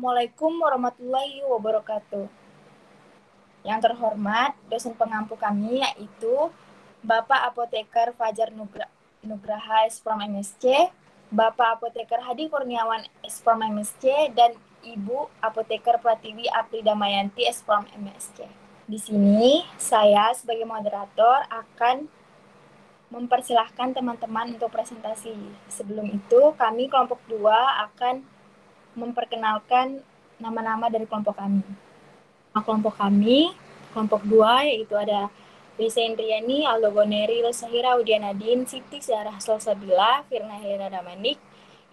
Assalamualaikum warahmatullahi wabarakatuh. Yang terhormat, dosen pengampu kami yaitu Bapak Apoteker Fajar Nugraha SPROM MSC, Bapak Apoteker Hadi Kurniawan SPROM MSC, dan Ibu Apoteker Pratiwi Apri Damayanti SPROM MSC. Di sini saya sebagai moderator akan mempersilahkan teman-teman untuk presentasi. Sebelum itu, kami kelompok 2 akan memperkenalkan nama-nama dari kelompok kami. Kelompok kami, kelompok 2, yaitu ada Risa Indriani, Aldo Goneri, Rosahira Udianadin, Siti Sarah Salsabila, Firna Helena Damanik,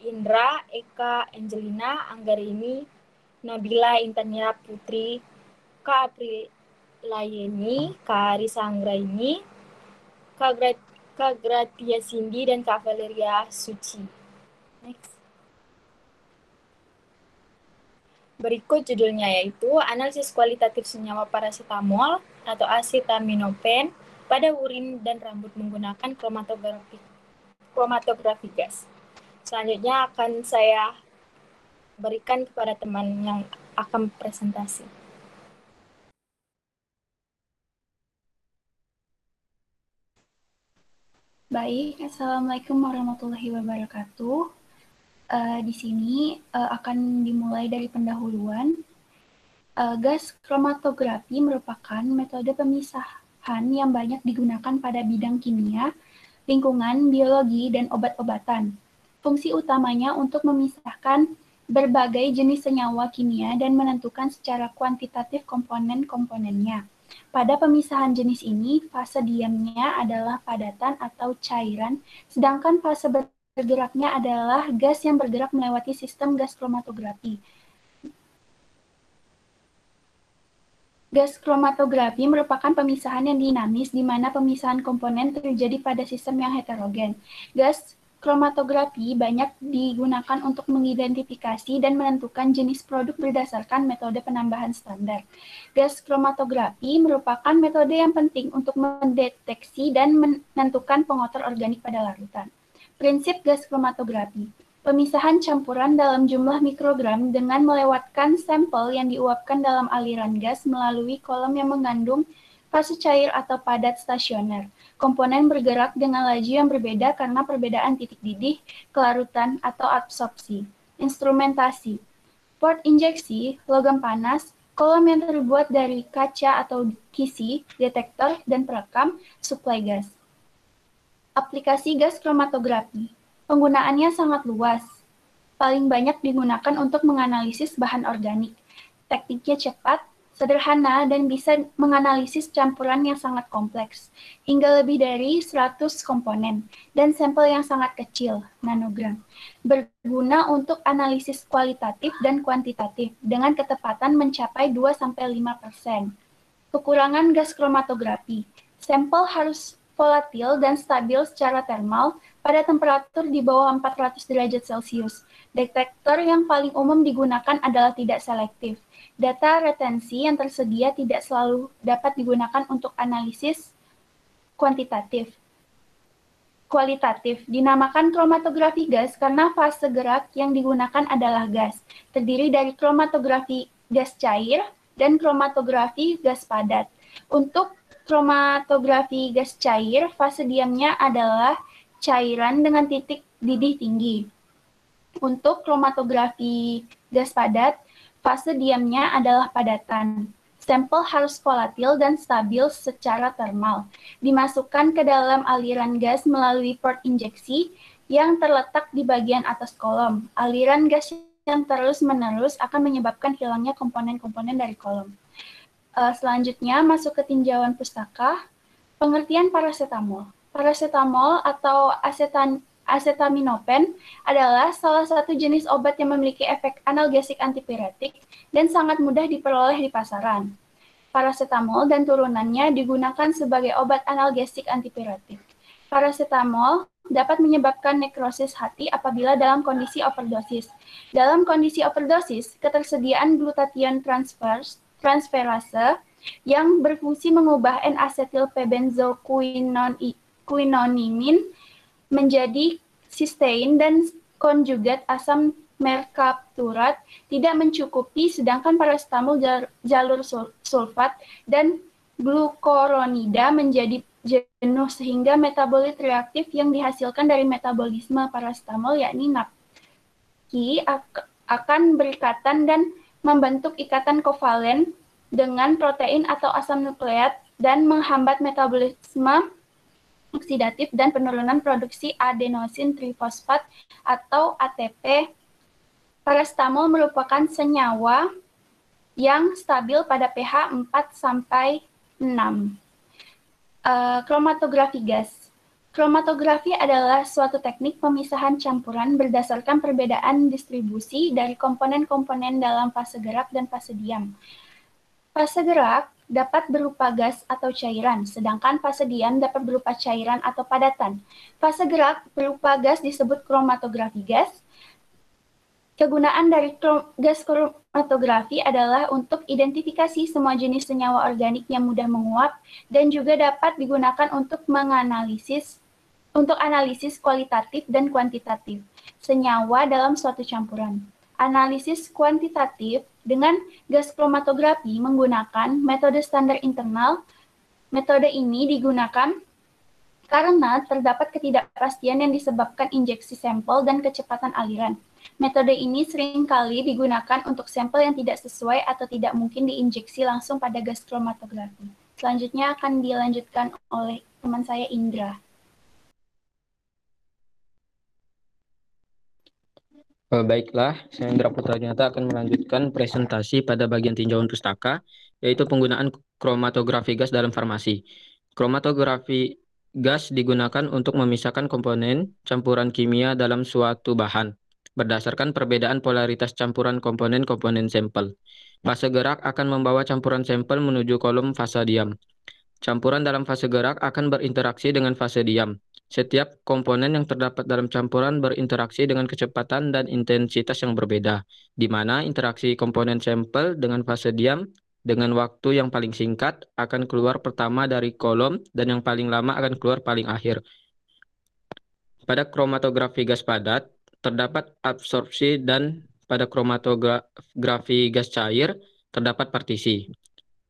Indra, Eka, Angelina, Anggarini, Nabila Intania Putri, Kak April Layeni, Kak Arisa Anggraini, Kak Gratia Cindy, dan Kak Valeria Suci. Next. Berikut judulnya yaitu analisis kualitatif senyawa paracetamol atau acetaminophen pada urin dan rambut menggunakan kromatografi gas. Selanjutnya akan saya berikan kepada teman yang akan presentasi. Baik, Assalamualaikum warahmatullahi wabarakatuh. Di sini akan dimulai dari pendahuluan. Gas kromatografi merupakan metode pemisahan yang banyak digunakan pada bidang kimia, lingkungan, biologi, dan obat-obatan. Fungsi utamanya untuk memisahkan berbagai jenis senyawa kimia dan menentukan secara kuantitatif komponen-komponennya. Pada pemisahan jenis ini, fase diamnya adalah padatan atau cairan, sedangkan fase bergeraknya adalah gas yang bergerak melewati sistem gas kromatografi. Gas kromatografi merupakan pemisahan yang dinamis di mana pemisahan komponen terjadi pada sistem yang heterogen. Gas kromatografi banyak digunakan untuk mengidentifikasi dan menentukan jenis produk berdasarkan metode penambahan standar. Gas kromatografi merupakan metode yang penting untuk mendeteksi dan menentukan pengotor organik pada larutan. Prinsip gas kromatografi. Pemisahan campuran dalam jumlah mikrogram dengan melewatkan sampel yang diuapkan dalam aliran gas melalui kolom yang mengandung fase cair atau padat stasioner. Komponen bergerak dengan laju yang berbeda karena perbedaan titik didih, kelarutan, atau absorpsi. Instrumentasi. Port injeksi, logam panas, kolom yang terbuat dari kaca atau kisi, detektor, dan perekam, suplai gas. Aplikasi gas kromatografi. Penggunaannya sangat luas. Paling banyak digunakan untuk menganalisis bahan organik. Tekniknya cepat, sederhana, dan bisa menganalisis campuran yang sangat kompleks, hingga lebih dari 100 komponen, dan sampel yang sangat kecil, nanogram. Berguna untuk analisis kualitatif dan kuantitatif, dengan ketepatan mencapai 2-5%. Kekurangan gas kromatografi. Sampel harus volatil dan stabil secara termal pada temperatur di bawah 400 derajat Celcius. Detektor yang paling umum digunakan adalah tidak selektif. Data retensi yang tersedia tidak selalu dapat digunakan untuk analisis kuantitatif. Kualitatif, dinamakan kromatografi gas karena fase gerak yang digunakan adalah gas, terdiri dari kromatografi gas cair dan kromatografi gas padat. Untuk kromatografi gas cair, fase diamnya adalah cairan dengan titik didih tinggi. Untuk kromatografi gas padat, fase diamnya adalah padatan. Sampel harus volatil dan stabil secara termal. Dimasukkan ke dalam aliran gas melalui port injeksi yang terletak di bagian atas kolom. Aliran gas yang terus-menerus akan menyebabkan hilangnya komponen-komponen dari kolom. Selanjutnya, masuk ke tinjauan pustaka. Pengertian paracetamol. Paracetamol atau acetaminophen adalah salah satu jenis obat yang memiliki efek analgesik antipiretik dan sangat mudah diperoleh di pasaran. Paracetamol dan turunannya digunakan sebagai obat analgesik antipiretik. Paracetamol dapat menyebabkan nekrosis hati apabila dalam kondisi overdosis. Dalam kondisi overdosis, ketersediaan glutathione transferase yang berfungsi mengubah N-asetil-P-benzoquinonimin menjadi sistein dan konjugat asam mercapturat tidak mencukupi, sedangkan parastamol jalur sulfat dan glukoronida menjadi jenuh sehingga metabolit reaktif yang dihasilkan dari metabolisme parastamol yakni NAPQI akan berikatan dan membentuk ikatan kovalen dengan protein atau asam nukleat dan menghambat metabolisme oksidatif dan penurunan produksi adenosin trifosfat atau ATP. Parastamol merupakan senyawa yang stabil pada pH 4 sampai 6. Kromatografi gas. Kromatografi adalah suatu teknik pemisahan campuran berdasarkan perbedaan distribusi dari komponen-komponen dalam fase gerak dan fase diam. Fase gerak dapat berupa gas atau cairan, sedangkan fase diam dapat berupa cairan atau padatan. Fase gerak berupa gas disebut kromatografi gas. Kegunaan dari gas kromatografi adalah untuk identifikasi semua jenis senyawa organik yang mudah menguap dan juga dapat digunakan untuk analisis kualitatif dan kuantitatif senyawa dalam suatu campuran. Analisis kuantitatif dengan gas kromatografi menggunakan metode standar internal. Metode ini digunakan karena terdapat ketidakpastian yang disebabkan injeksi sampel dan kecepatan aliran. Metode ini seringkali digunakan untuk sampel yang tidak sesuai atau tidak mungkin diinjeksi langsung pada gas kromatografi. Selanjutnya akan dilanjutkan oleh teman saya Indra. Baiklah, saya Indra Putra Nyata akan melanjutkan presentasi pada bagian tinjauan pustaka, yaitu penggunaan kromatografi gas dalam farmasi. Kromatografi gas digunakan untuk memisahkan komponen campuran kimia dalam suatu bahan, berdasarkan perbedaan polaritas campuran komponen-komponen sampel. Fase gerak akan membawa campuran sampel menuju kolom fase diam. Campuran dalam fase gerak akan berinteraksi dengan fase diam. Setiap komponen yang terdapat dalam campuran berinteraksi dengan kecepatan dan intensitas yang berbeda, di mana interaksi komponen sampel dengan fase diam dengan waktu yang paling singkat akan keluar pertama dari kolom dan yang paling lama akan keluar paling akhir. Pada kromatografi gas padat, terdapat absorpsi dan pada kromatografi gas cair, terdapat partisi.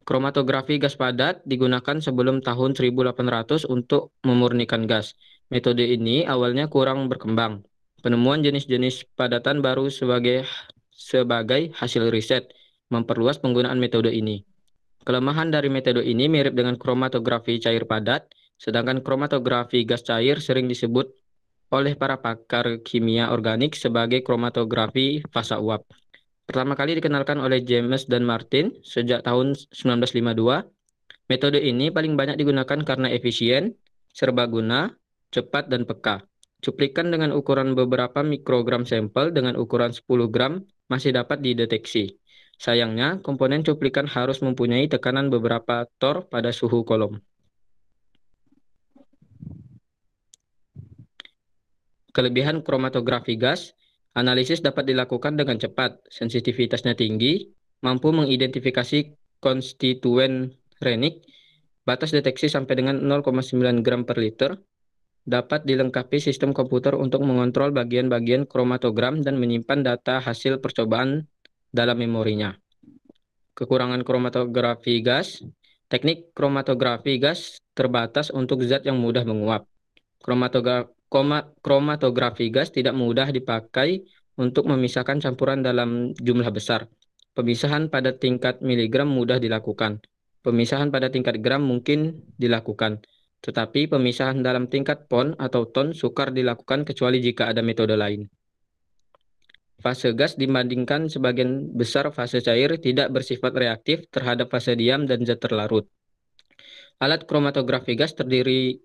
Kromatografi gas padat digunakan sebelum tahun 1800 untuk memurnikan gas. Metode ini awalnya kurang berkembang. Penemuan jenis-jenis padatan baru sebagai hasil riset memperluas penggunaan metode ini. Kelemahan dari metode ini mirip dengan kromatografi cair padat, sedangkan kromatografi gas cair sering disebut oleh para pakar kimia organik sebagai kromatografi fasa uap. Pertama kali dikenalkan oleh James dan Martin sejak tahun 1952. Metode ini paling banyak digunakan karena efisien, serbaguna, cepat, dan peka. Cuplikan dengan ukuran beberapa mikrogram sampel dengan ukuran 10 gram masih dapat dideteksi. Sayangnya, komponen cuplikan harus mempunyai tekanan beberapa torr pada suhu kolom. Kelebihan kromatografi gas, analisis dapat dilakukan dengan cepat, sensitivitasnya tinggi, mampu mengidentifikasi konstituen renik, batas deteksi sampai dengan 0,9 gram per liter, dapat dilengkapi sistem komputer untuk mengontrol bagian-bagian kromatogram dan menyimpan data hasil percobaan dalam memorinya. Kekurangan kromatografi gas, teknik kromatografi gas terbatas untuk zat yang mudah menguap. Kromatografi gas tidak mudah dipakai untuk memisahkan campuran dalam jumlah besar. Pemisahan pada tingkat miligram mudah dilakukan. Pemisahan pada tingkat gram mungkin dilakukan, tetapi pemisahan dalam tingkat pon atau ton sukar dilakukan kecuali jika ada metode lain. Fase gas dibandingkan sebagian besar fase cair tidak bersifat reaktif terhadap fase diam dan zat terlarut. Alat kromatografi gas terdiri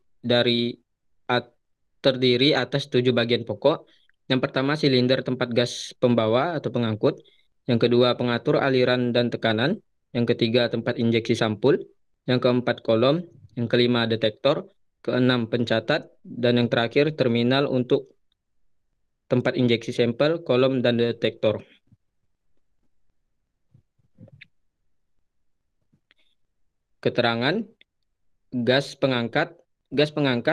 atas 7 bagian pokok. Yang pertama silinder tempat gas pembawa atau pengangkut. Yang kedua pengatur aliran dan tekanan. Yang ketiga tempat injeksi sampul. Yang keempat kolom. Yang kelima detektor. Keenam pencatat. Dan yang terakhir terminal untuk tempat injeksi sampel, kolom, dan detektor. Keterangan gas pengangkat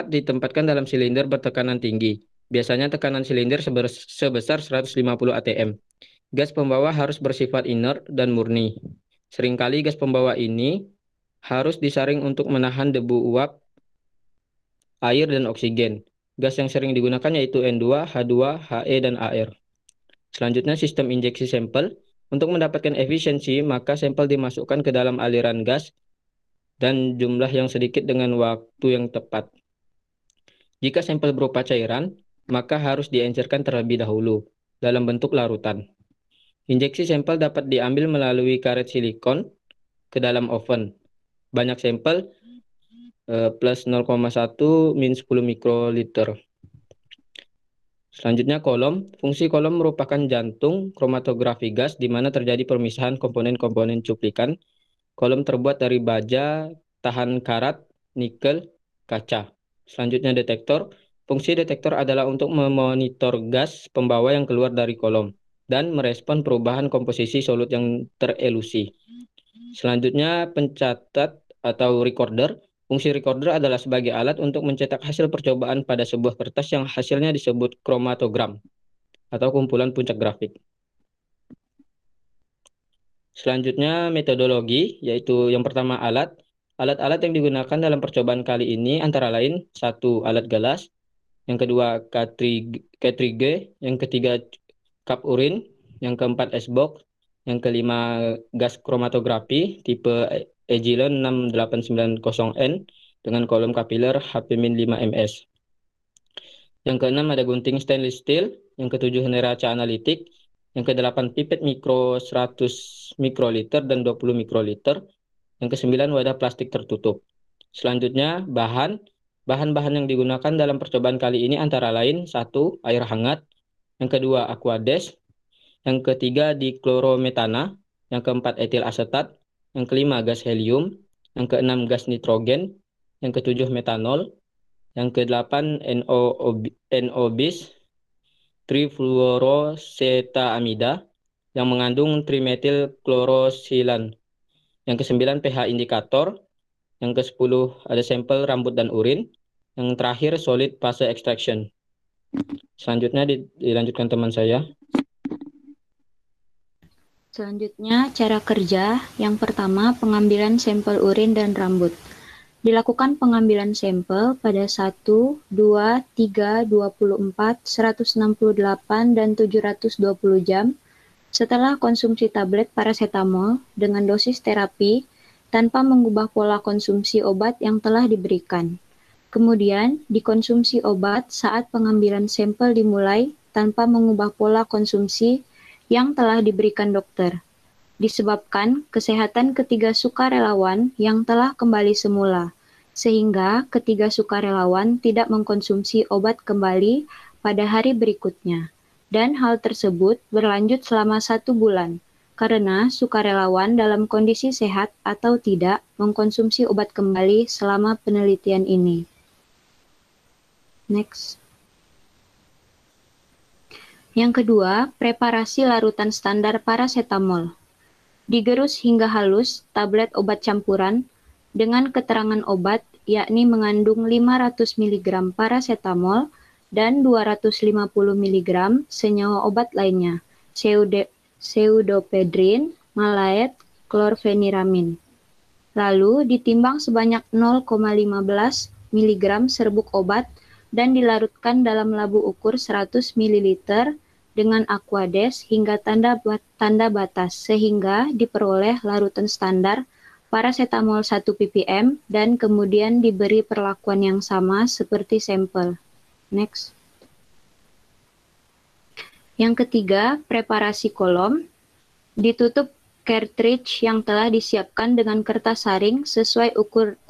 ditempatkan dalam silinder bertekanan tinggi. Biasanya tekanan silinder sebesar 150 atm. Gas pembawa harus bersifat inert dan murni. Seringkali gas pembawa ini harus disaring untuk menahan debu uap, air, dan oksigen. Gas yang sering digunakan yaitu N2, H2, He, dan Ar. Selanjutnya sistem injeksi sampel. Untuk mendapatkan efisiensi, maka sampel dimasukkan ke dalam aliran gas dan jumlah yang sedikit dengan waktu yang tepat. Jika sampel berupa cairan, maka harus diencerkan terlebih dahulu dalam bentuk larutan. Injeksi sampel dapat diambil melalui karet silikon ke dalam oven. Banyak sampel plus 0,1 min 10 mikroliter. Selanjutnya kolom. Fungsi kolom merupakan jantung kromatografi gas di mana terjadi permisahan komponen-komponen cuplikan. Kolom terbuat dari baja, tahan karat, nikel, kaca. Selanjutnya detektor. Fungsi detektor adalah untuk memonitor gas pembawa yang keluar dari kolom dan merespon perubahan komposisi solut yang terelusi. Selanjutnya pencatat atau recorder. Fungsi recorder adalah sebagai alat untuk mencetak hasil percobaan pada sebuah kertas yang hasilnya disebut kromatogram atau kumpulan puncak grafik. Selanjutnya metodologi, yaitu yang pertama alat. Alat-alat yang digunakan dalam percobaan kali ini antara lain 1. Alat galas, yang kedua K3G, yang ketiga cup urin, yang keempat S-box, yang kelima gas kromatografi tipe Agilon 6890N dengan kolom kapiler HP-5ms. Yang keenam ada gunting stainless steel, yang ketujuh neraca analitik, yang kedelapan pipet mikro 100 mikroliter dan 20 mikroliter, yang kesembilan wadah plastik tertutup. Selanjutnya bahan-bahan yang digunakan dalam percobaan kali ini antara lain 1. Air hangat, yang kedua aquades, yang ketiga diklorometana, yang keempat etil asetat, yang kelima gas helium, yang keenam gas nitrogen, yang ketujuh metanol, yang kedelapan NO bis, trifluorosetaamida, yang mengandung trimetil klorosilan, yang kesembilan pH indikator, yang ke-10 ada sampel rambut dan urin, yang terakhir solid fase extraction. Selanjutnya dilanjutkan teman saya. Selanjutnya, cara kerja. Yang pertama, pengambilan sampel urin dan rambut. Dilakukan pengambilan sampel pada 1, 2, 3, 24, 168, dan 720 jam setelah konsumsi tablet paracetamol dengan dosis terapi tanpa mengubah pola konsumsi obat yang telah diberikan. Kemudian, dikonsumsi obat saat pengambilan sampel dimulai tanpa mengubah pola konsumsi yang telah diberikan dokter, disebabkan kesehatan ketiga sukarelawan yang telah kembali semula, sehingga ketiga sukarelawan tidak mengkonsumsi obat kembali pada hari berikutnya. Dan hal tersebut berlanjut selama 1 bulan, karena sukarelawan dalam kondisi sehat atau tidak mengkonsumsi obat kembali selama penelitian ini. Next. Yang kedua, preparasi larutan standar paracetamol. Digerus hingga halus tablet obat campuran dengan keterangan obat, yakni mengandung 500 mg paracetamol dan 250 mg senyawa obat lainnya, pseudoephedrine, malaet, klorfeniramin. Lalu ditimbang sebanyak 0,15 mg serbuk obat dan dilarutkan dalam labu ukur 100 ml dengan aquades hingga tanda batas sehingga diperoleh larutan standar paracetamol 1 ppm dan kemudian diberi perlakuan yang sama seperti sampel. Next. Yang ketiga, preparasi kolom. Ditutup cartridge yang telah disiapkan dengan kertas saring sesuai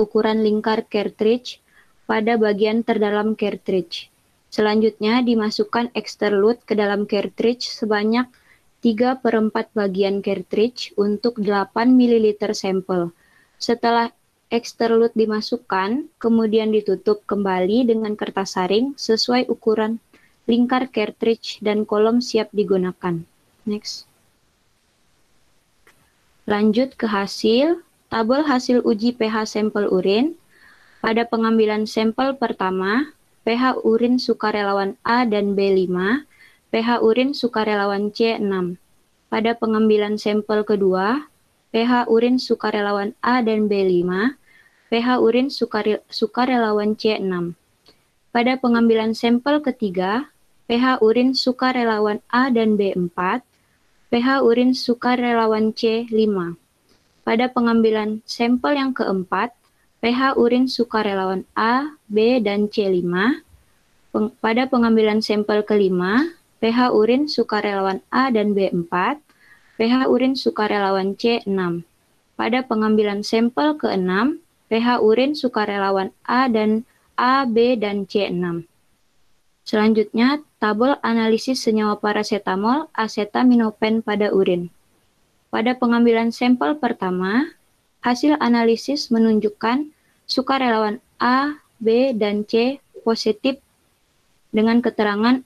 ukuran lingkar cartridge pada bagian terdalam cartridge. Selanjutnya dimasukkan extrude ke dalam cartridge sebanyak 3/4 bagian cartridge untuk 8 ml sampel. Setelah extrude dimasukkan, kemudian ditutup kembali dengan kertas saring sesuai ukuran lingkar cartridge dan kolom siap digunakan. Next. Lanjut ke hasil. Tabel hasil uji pH sampel urin. Pada pengambilan sampel pertama, pH urin sukarelawan A dan B5, pH urin sukarelawan C6. Pada pengambilan sampel kedua, pH urin sukarelawan A dan B5, pH urin sukarelawan C6. Pada pengambilan sampel ketiga, pH urin sukarelawan A dan B4, pH urin sukarelawan C5. Pada pengambilan sampel yang keempat, pH urin sukarelawan A, B, dan C5. Pada pengambilan sampel kelima, pH urin sukarelawan A dan B4, pH urin sukarelawan C6. Pada pengambilan sampel keenam, pH urin sukarelawan A, B, dan C6. Selanjutnya, tabel analisis senyawa parasetamol, asetaminopen pada urin. Pada pengambilan sampel pertama, hasil analisis menunjukkan sukarelawan A, B, dan C positif dengan keterangan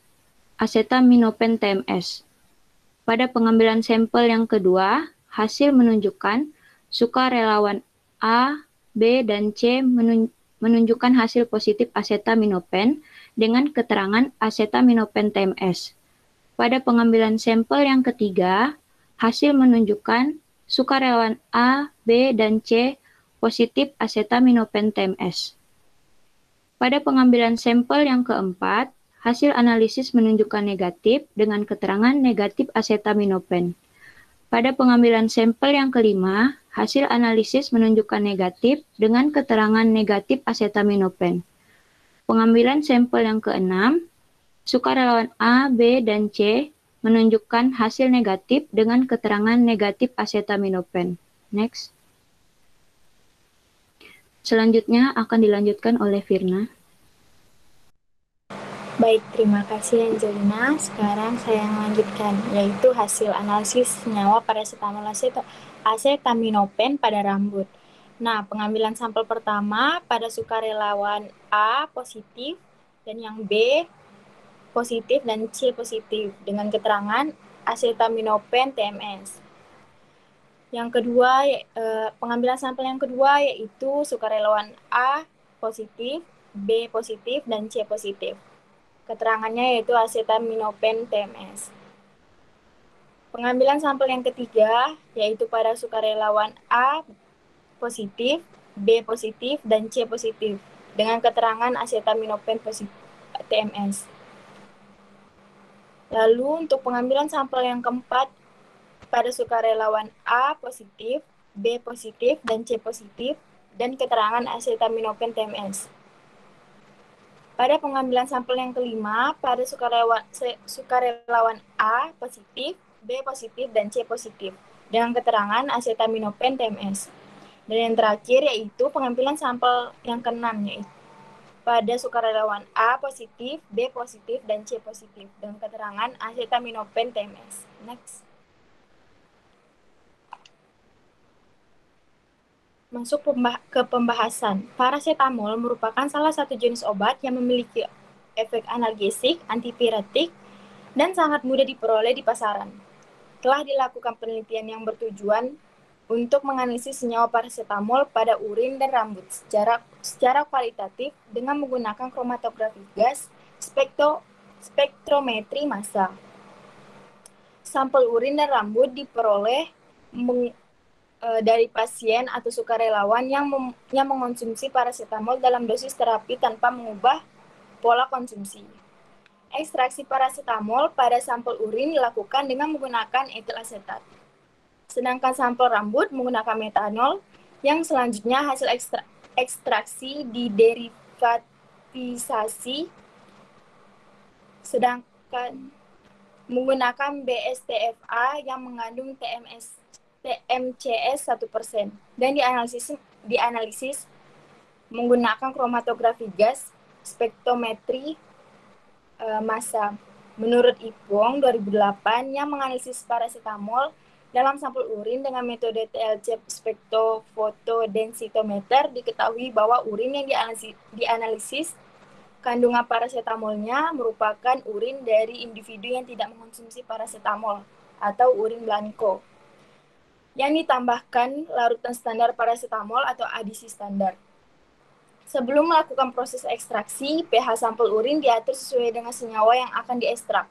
asetaminopen TMS. Pada pengambilan sampel yang kedua, hasil menunjukkan sukarelawan A, B, dan C menunjukkan hasil positif asetaminopen dengan keterangan asetaminopen TMS. Pada pengambilan sampel yang ketiga, hasil menunjukkan sukarelawan A, B, dan C positif asetaminopen TMS. Pada pengambilan sampel yang keempat, hasil analisis menunjukkan negatif dengan keterangan negatif asetaminopen. Pada pengambilan sampel yang kelima, hasil analisis menunjukkan negatif dengan keterangan negatif asetaminopen. Pengambilan sampel yang keenam, sukarelawan A, B, dan C menunjukkan hasil negatif dengan keterangan negatif asetaminopen. Next. Selanjutnya akan dilanjutkan oleh Firna. Baik, terima kasih Angelina. Sekarang saya melanjutkan, yaitu hasil analisis senyawa parasetamol asetaminopen pada rambut. Nah, pengambilan sampel pertama pada sukarelawan A positif dan yang B positif dan C positif dengan keterangan asetaminopen TMS. Yang kedua, pengambilan sampel yang kedua yaitu sukarelawan A positif, B positif, dan C positif. Keterangannya yaitu asetaminopen TMS. Pengambilan sampel yang ketiga yaitu pada sukarelawan A positif, B positif, dan C positif dengan keterangan asetaminopen TMS. Lalu untuk pengambilan sampel yang keempat pada sukarelawan A positif, B positif, dan C positif dan keterangan asetaminopen TMS. Pada pengambilan sampel yang kelima pada sukarelawan A positif, B positif, dan C positif dengan keterangan asetaminopen TMS. Dan yang terakhir yaitu pengambilan sampel yang keenam yaitu pada sukarelawan A positif, B positif, dan C positif dengan keterangan asetaminopen TMS. Next. Masuk ke pembahasan. Parasetamol merupakan salah satu jenis obat yang memiliki efek analgesik, antipiretik, dan sangat mudah diperoleh di pasaran. Telah dilakukan penelitian yang bertujuan untuk menganalisis senyawa parasetamol pada urin dan rambut secara kualitatif dengan menggunakan kromatografi gas, spektrometri massa. Sampel urin dan rambut diperoleh dari pasien atau sukarelawan yang mengonsumsi parasetamol dalam dosis terapi tanpa mengubah pola konsumsi. Ekstraksi parasetamol pada sampel urin dilakukan dengan menggunakan etil asetat. Sedangkan sampel rambut menggunakan metanol yang selanjutnya hasil ekstraksi diderivatisasi, sedangkan menggunakan BSTFA yang mengandung TMCS 1% dan dianalisis menggunakan kromatografi gas, spektrometri massa. Menurut Ipong 2008 yang menganalisis parasetamol dalam sampel urin dengan metode TLC spektrofotodensitometer, diketahui bahwa urin yang dianalisis kandungan parasetamolnya merupakan urin dari individu yang tidak mengonsumsi parasetamol atau urin blanko yang ditambahkan larutan standar parasetamol atau adisi standar. Sebelum melakukan proses ekstraksi, pH sampel urin diatur sesuai dengan senyawa yang akan diekstrak.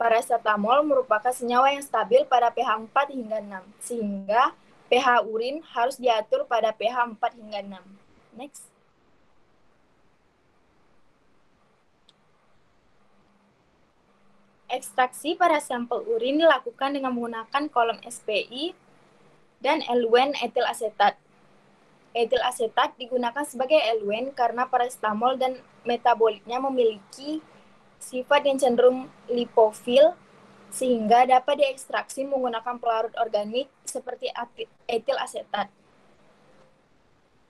Paracetamol merupakan senyawa yang stabil pada pH 4 hingga 6, sehingga pH urin harus diatur pada pH 4 hingga 6. Next. Ekstraksi pada sampel urin dilakukan dengan menggunakan kolom SPI dan eluen etil asetat. Etil asetat digunakan sebagai eluen karena paracetamol dan metabolitnya memiliki sifat yang cenderung lipofil sehingga dapat diekstraksi menggunakan pelarut organik seperti etil asetat.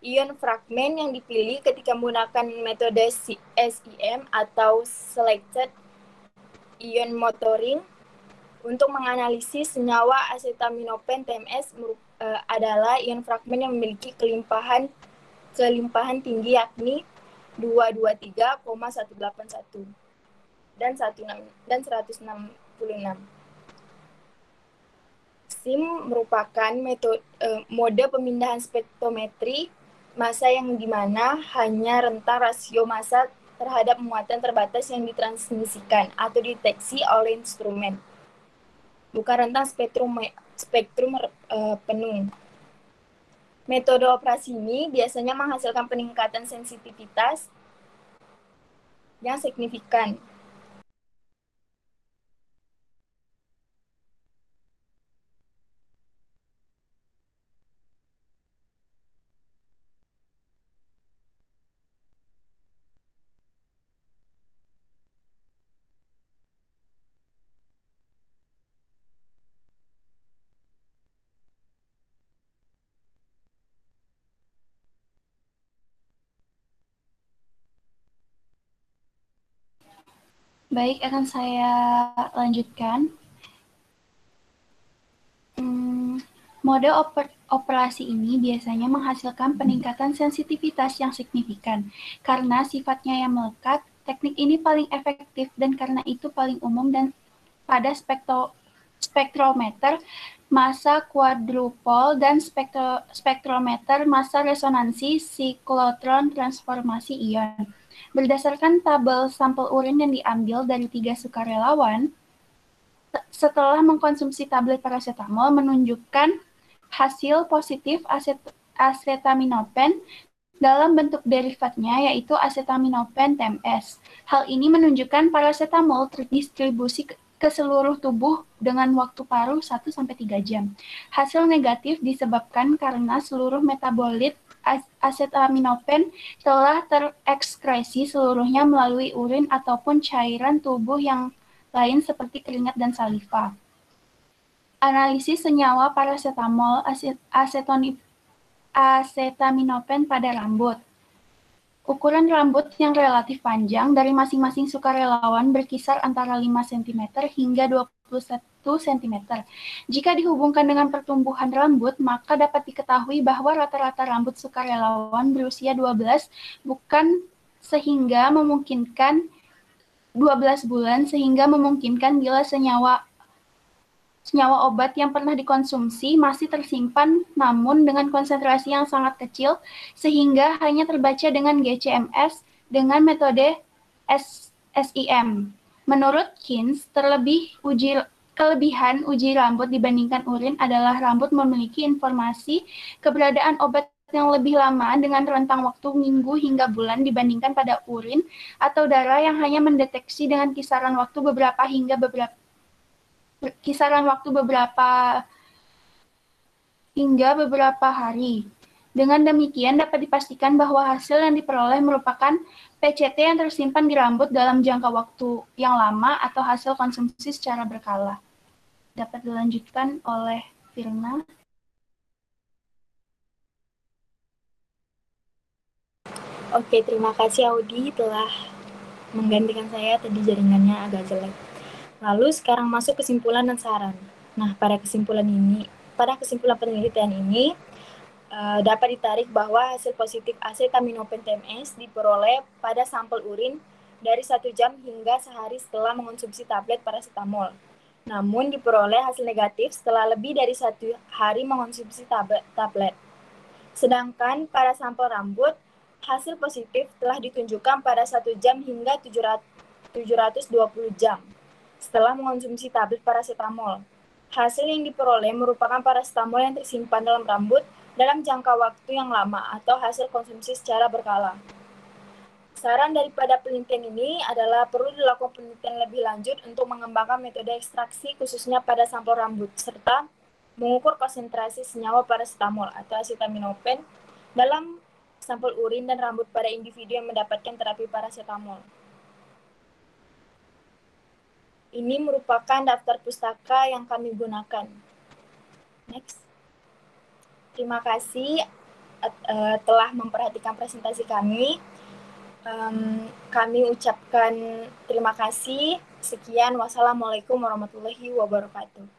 Ion fragmen yang dipilih ketika menggunakan metode SIM atau Selected Ion Motoring untuk menganalisis senyawa acetaminophen TMS adalah ion fragmen yang memiliki kelimpahan tinggi yakni 223,181 dan 166. SIM merupakan mode pemindahan spektrometri massa yang dimana hanya rentang rasio massa terhadap muatan terbatas yang ditransmisikan atau dideteksi oleh instrumen, bukan rentang spektrum penuh. Metode operasi ini biasanya menghasilkan peningkatan sensitivitas yang signifikan. Baik, akan saya lanjutkan. Mode operasi ini biasanya menghasilkan peningkatan sensitivitas yang signifikan. Karena sifatnya yang melekat, teknik ini paling efektif dan karena itu paling umum dan pada spektrometer massa kuadrupol dan spektrometer massa resonansi siklotron transformasi ion. Berdasarkan tabel sampel urin yang diambil dari 3 sukarelawan, setelah mengkonsumsi tablet paracetamol menunjukkan hasil positif acetaminophen dalam bentuk derivatnya yaitu acetaminophen TMS. Hal ini menunjukkan paracetamol terdistribusi ke seluruh tubuh dengan waktu paruh 1-3 jam. Hasil negatif disebabkan karena seluruh metabolit acetaminophen telah terekskresi seluruhnya melalui urin ataupun cairan tubuh yang lain seperti keringat dan saliva. Analisis senyawa paracetamol acetaminophen pada rambut. Ukuran rambut yang relatif panjang dari masing-masing sukarelawan berkisar antara 5 cm hingga 21 cm. Jika dihubungkan dengan pertumbuhan rambut, maka dapat diketahui bahwa rata-rata rambut sukarelawan berusia 12 sehingga memungkinkan 12 bulan sehingga memungkinkan bila senyawa obat yang pernah dikonsumsi masih tersimpan namun dengan konsentrasi yang sangat kecil sehingga hanya terbaca dengan GCMS dengan metode SIM. Menurut Keynes, kelebihan uji rambut dibandingkan urin adalah rambut memiliki informasi keberadaan obat yang lebih lama dengan rentang waktu minggu hingga bulan dibandingkan pada urin atau darah yang hanya mendeteksi dengan kisaran waktu beberapa hari. Dengan demikian dapat dipastikan bahwa hasil yang diperoleh merupakan PCT yang tersimpan di rambut dalam jangka waktu yang lama atau hasil konsumsi secara berkala. Dapat dilanjutkan oleh Firna. Oke, terima kasih Audi telah menggantikan saya, tadi jaringannya agak jelek. Lalu sekarang masuk kesimpulan dan saran. Nah, pada kesimpulan penelitian ini dapat ditarik bahwa hasil positif acetaminophen TMS diperoleh pada sampel urin dari 1 jam hingga sehari setelah mengonsumsi tablet paracetamol. Namun diperoleh hasil negatif setelah lebih dari 1 hari mengonsumsi tablet. Sedangkan pada sampel rambut Hasil positif telah ditunjukkan pada 1 jam hingga 720 jam setelah mengonsumsi tablet paracetamol. Hasil yang diperoleh merupakan paracetamol yang tersimpan dalam rambut dalam jangka waktu yang lama atau hasil konsumsi secara berkala. Saran daripada penelitian ini adalah perlu dilakukan penelitian lebih lanjut untuk mengembangkan metode ekstraksi khususnya pada sampel rambut, serta mengukur konsentrasi senyawa paracetamol atau acetaminophen dalam sampel urin dan rambut pada individu yang mendapatkan terapi paracetamol. Ini merupakan daftar pustaka yang kami gunakan. Next. Terima kasih telah memperhatikan presentasi kami. Kami ucapkan terima kasih. Sekian, wassalamualaikum warahmatullahi wabarakatuh.